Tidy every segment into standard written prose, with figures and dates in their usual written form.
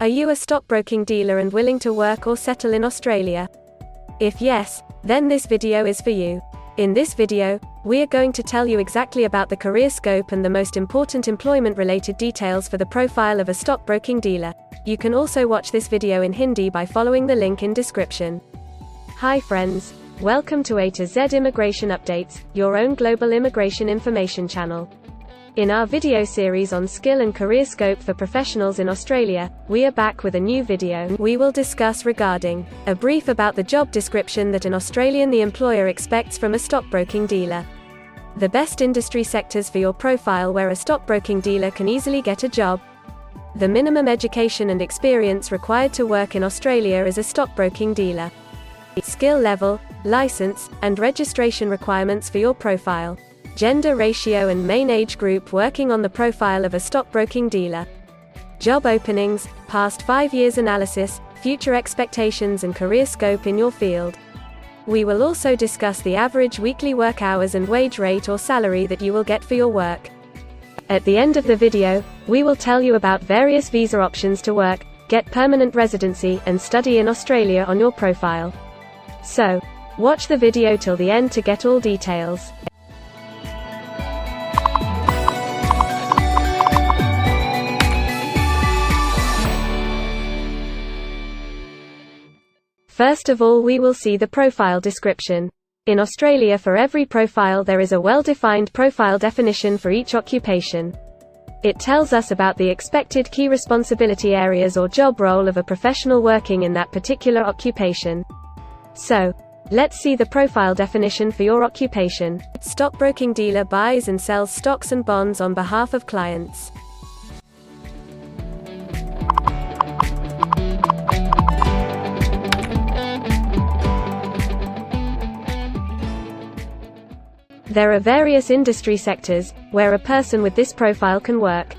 Are you a stockbroking dealer and willing to work or settle in Australia? If yes, then this video is for you. In this video, we are going to tell you exactly about the career scope and the most important employment-related details for the profile of a stockbroking dealer. You can also watch this video in Hindi by following the link in description. Hi friends, welcome to A to Z Immigration Updates, your own global immigration information channel. In our video series on skill and career scope for professionals in Australia, we are back with a new video. We will discuss regarding a brief about the job description that an Australian the employer expects from a stockbroking dealer. The best industry sectors for your profile where a stockbroking dealer can easily get a job. The minimum education and experience required to work in Australia as a stockbroking dealer. Skill level, license, and registration requirements for your profile. Gender ratio and main age group working on the profile of a stockbroking dealer. Job openings, past 5 years analysis, future expectations and career scope in your field. We will also discuss the average weekly work hours and wage rate or salary that you will get for your work. At the end of the video, we will tell you about various visa options to work, get permanent residency, and study in Australia on your profile. So, watch the video till the end to get all details. First of all, we will see the profile description. In Australia, for every profile there is a well-defined profile definition for each occupation. It tells us about the expected key responsibility areas or job role of a professional working in that particular occupation. So, let's see the profile definition for your occupation. Stockbroking dealer buys and sells stocks and bonds on behalf of clients. There are various industry sectors where a person with this profile can work.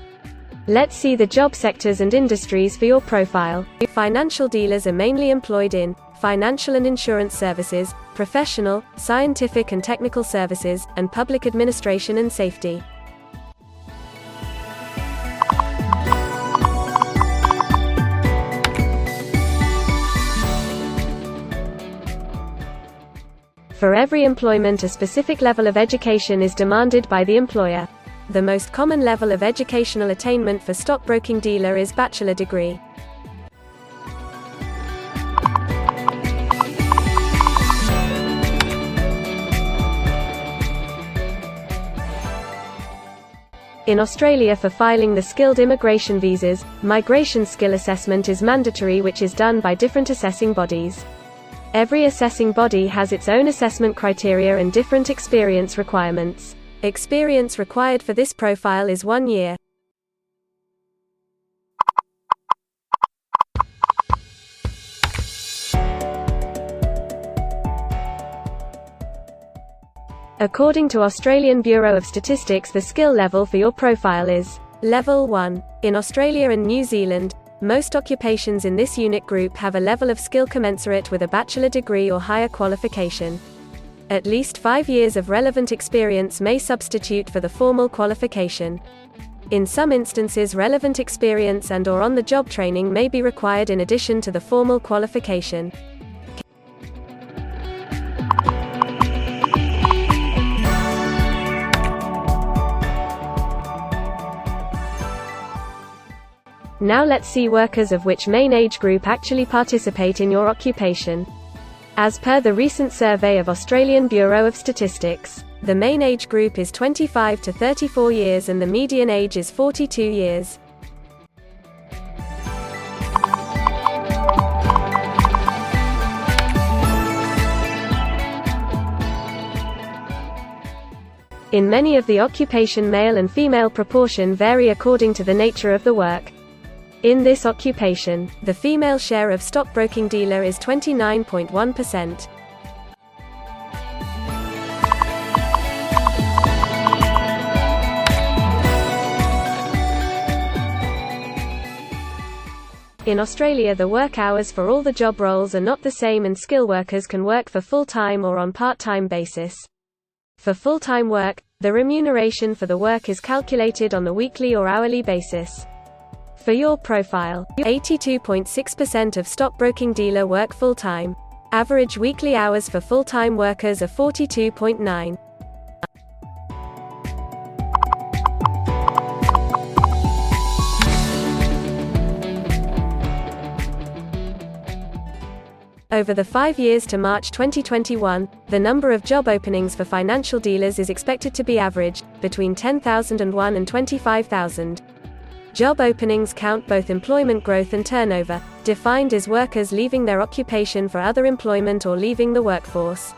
Let's see the job sectors and industries for your profile. Financial dealers are mainly employed in financial and insurance services, professional, scientific and technical services, and public administration and safety. For every employment, a specific level of education is demanded by the employer. The most common level of educational attainment for stockbroking dealer is bachelor degree. In Australia, for filing the skilled immigration visas, migration skill assessment is mandatory, which is done by different assessing bodies. Every assessing body has its own assessment criteria and different experience requirements. Experience required for this profile is 1 year. According to Australian Bureau of Statistics, the skill level for your profile is Level 1. In Australia and New Zealand, most occupations in this unit group have a level of skill commensurate with a bachelor degree or higher qualification. At least 5 years of relevant experience may substitute for the formal qualification. In some instances, relevant experience and/or on-the-job training may be required in addition to the formal qualification. Now let's see workers of which main age group actually participate in your occupation. As per the recent survey of Australian Bureau of Statistics, the main age group is 25 to 34 years and the median age is 42 years. In many of the occupation, male and female proportion vary according to the nature of the work. In this occupation, the female share of stockbroking dealer is 29.1%. In Australia, the work hours for all the job roles are not the same, and skill workers can work for full-time or on part-time basis. For full-time work, the remuneration for the work is calculated on the weekly or hourly basis. For your profile, 82.6% of stockbroking dealer work full-time. Average weekly hours for full-time workers are 42.9. Over the 5 years to March 2021, the number of job openings for financial dealers is expected to be average, between 10,001 and 25,000. Job openings count both employment growth and turnover, defined as workers leaving their occupation for other employment or leaving the workforce.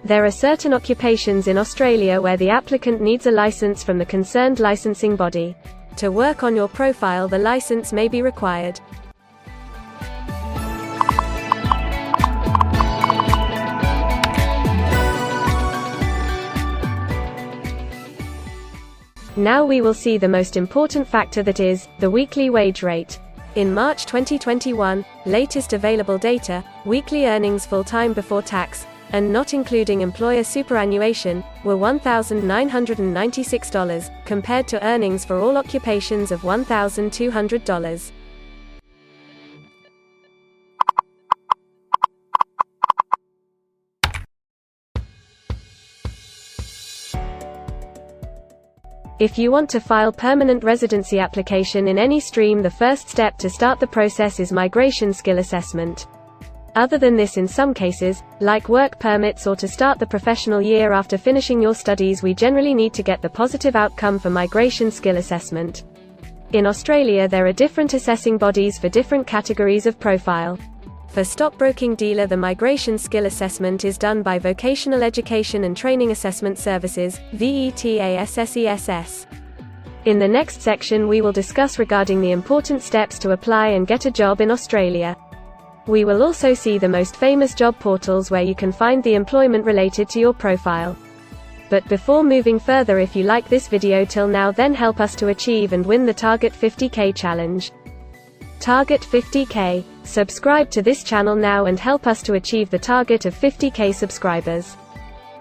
There are certain occupations in Australia where the applicant needs a license from the concerned licensing body. To work on your profile, the license may be required. Now we will see the most important factor, that is, the weekly wage rate. In March 2021, latest available data, weekly earnings full-time before tax, and not including employer superannuation, were $1,996, compared to earnings for all occupations of $1,200. If you want to file permanent residency application in any stream, the first step to start the process is migration skill assessment. Other than this, in some cases, like work permits or to start the professional year after finishing your studies, we generally need to get the positive outcome for migration skill assessment. In Australia, there are different assessing bodies for different categories of profile. For stockbroking dealer, the migration skill assessment is done by Vocational Education and Training Assessment Services, VETASSESS. In the next section we will discuss regarding the important steps to apply and get a job in Australia. We will also see the most famous job portals where you can find the employment related to your profile. But before moving further, if you like this video till now, then help us to achieve and win the Target 50K challenge. Target 50K. Subscribe to this channel now and help us to achieve the target of 50K subscribers.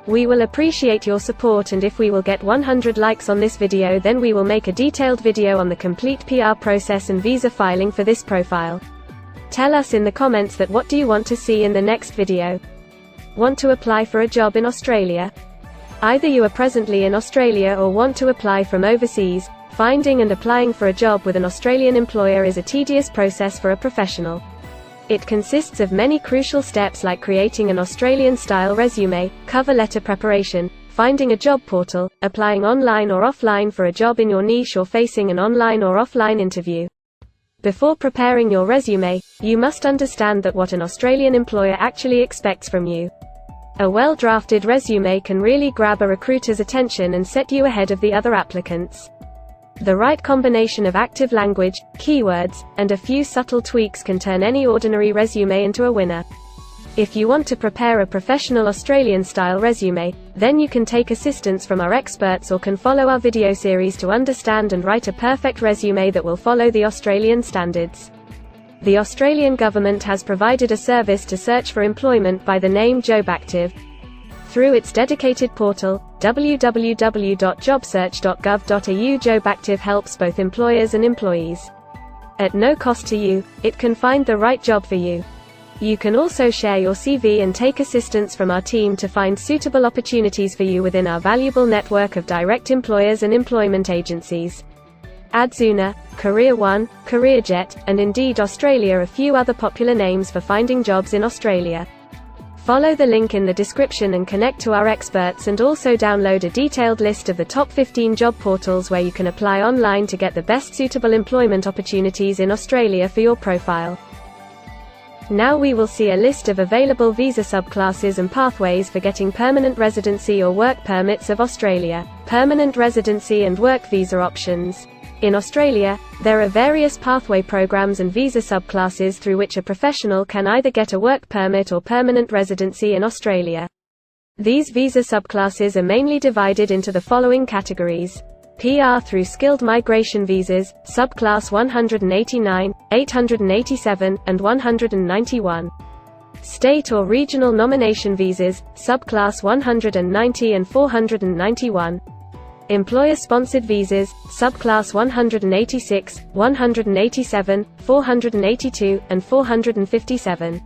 We will appreciate your support, and if we will get 100 likes on this video, then we will make a detailed video on the complete PR process and visa filing for this profile. Tell us in the comments that what do you want to see in the next video. Want to apply for a job in Australia? Either you are presently in Australia or want to apply from overseas. Finding and applying for a job with an Australian employer is a tedious process for a professional. It consists of many crucial steps like creating an Australian-style resume, cover letter preparation, finding a job portal, applying online or offline for a job in your niche, or facing an online or offline interview. Before preparing your resume, you must understand that what an Australian employer actually expects from you. A well-drafted resume can really grab a recruiter's attention and set you ahead of the other applicants. The right combination of active language, keywords, and a few subtle tweaks can turn any ordinary resume into a winner. If you want to prepare a professional Australian-style resume, then you can take assistance from our experts or can follow our video series to understand and write a perfect resume that will follow the Australian standards. The Australian government has provided a service to search for employment by the name JobActive. Through its dedicated portal, www.jobsearch.gov.au, JobActive helps both employers and employees. At no cost to you, it can find the right job for you. You can also share your CV and take assistance from our team to find suitable opportunities for you within our valuable network of direct employers and employment agencies. Adzuna, Career One, CareerJet, and Indeed Australia are a few other popular names for finding jobs in Australia. Follow the link in the description and connect to our experts, and also download a detailed list of the top 15 job portals where you can apply online to get the best suitable employment opportunities in Australia for your profile. Now we will see a list of available visa subclasses and pathways for getting permanent residency or work permits of Australia. Permanent residency and work visa options. In Australia, there are various pathway programs and visa subclasses through which a professional can either get a work permit or permanent residency in Australia. These visa subclasses are mainly divided into the following categories: PR through skilled migration visas, subclass 189, 887, and 191. State or regional nomination visas, subclass 190 and 491. Employer-sponsored visas, subclass 186, 187, 482, and 457.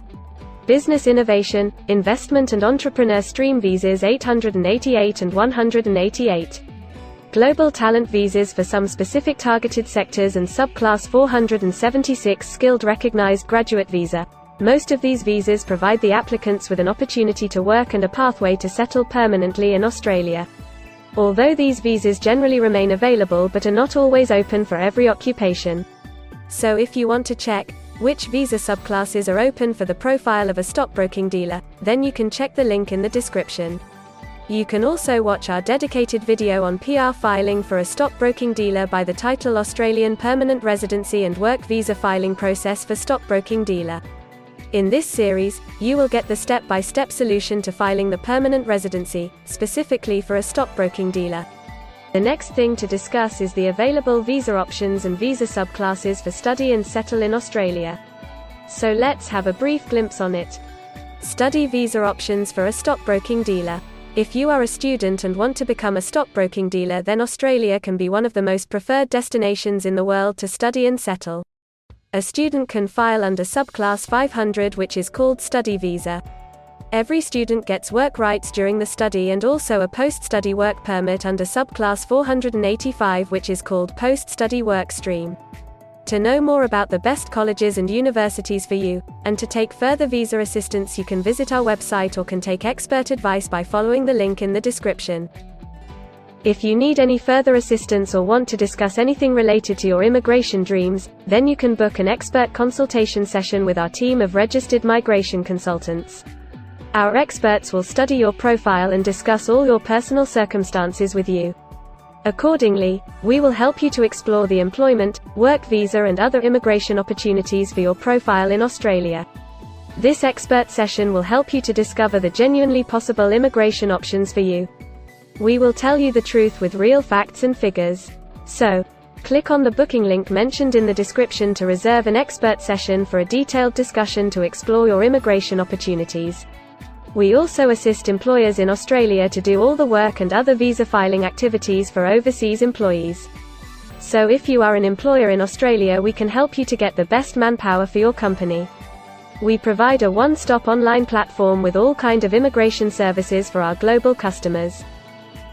Business innovation, investment and entrepreneur stream visas 888 and 188. Global talent visas for some specific targeted sectors and subclass 476 skilled recognized graduate visa. Most of these visas provide the applicants with an opportunity to work and a pathway to settle permanently in Australia. Although these visas generally remain available but are not always open for every occupation. So if you want to check which visa subclasses are open for the profile of a stockbroking dealer, then you can check the link in the description. You can also watch our dedicated video on PR filing for a stockbroking dealer by the title Australian Permanent Residency and Work Visa Filing Process for Stockbroking Dealer. In this series, you will get the step-by-step solution to filing the permanent residency, specifically for a stockbroking dealer. The next thing to discuss is the available visa options and visa subclasses for study and settle in Australia. So let's have a brief glimpse on it. Study visa options for a stockbroking dealer. If you are a student and want to become a stockbroking dealer, then Australia can be one of the most preferred destinations in the world to study and settle. A student can file under subclass 500, which is called study visa. Every student gets work rights during the study and also a post-study work permit under subclass 485, which is called post-study work stream. To know more about the best colleges and universities for you, and to take further visa assistance, you can visit our website or can take expert advice by following the link in the description. If you need any further assistance or want to discuss anything related to your immigration dreams, then you can book an expert consultation session with our team of registered migration consultants. Our experts will study your profile and discuss all your personal circumstances with you. Accordingly, we will help you to explore the employment, work visa and other immigration opportunities for your profile in Australia. This expert session will help you to discover the genuinely possible immigration options for you. We will tell you the truth with real facts and figures. So, click on the booking link mentioned in the description to reserve an expert session for a detailed discussion to explore your immigration opportunities. We also assist employers in Australia to do all the work and other visa filing activities for overseas employees. So if you are an employer in Australia, we can help you to get the best manpower for your company. We provide a one-stop online platform with all kinds of immigration services for our global customers.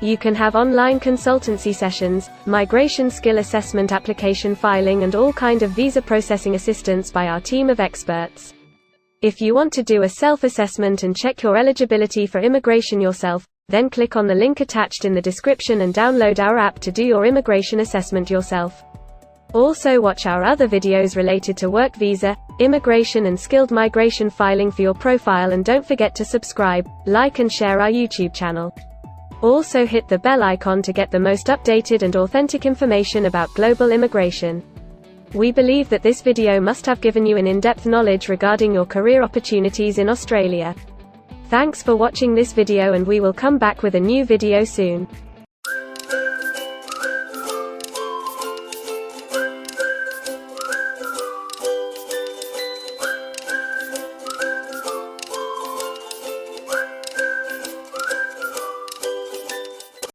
You can have online consultancy sessions, migration skill assessment, application filing and all kind of visa processing assistance by our team of experts. If you want to do a self-assessment and check your eligibility for immigration yourself, then click on the link attached in the description and download our app to do your immigration assessment yourself. Also watch our other videos related to work visa, immigration and skilled migration filing for your profile, and don't forget to subscribe, like and share our YouTube channel. Also hit the bell icon to get the most updated and authentic information about global immigration. We believe that this video must have given you an in-depth knowledge regarding your career opportunities in Australia. Thanks for watching this video, and we will come back with a new video soon.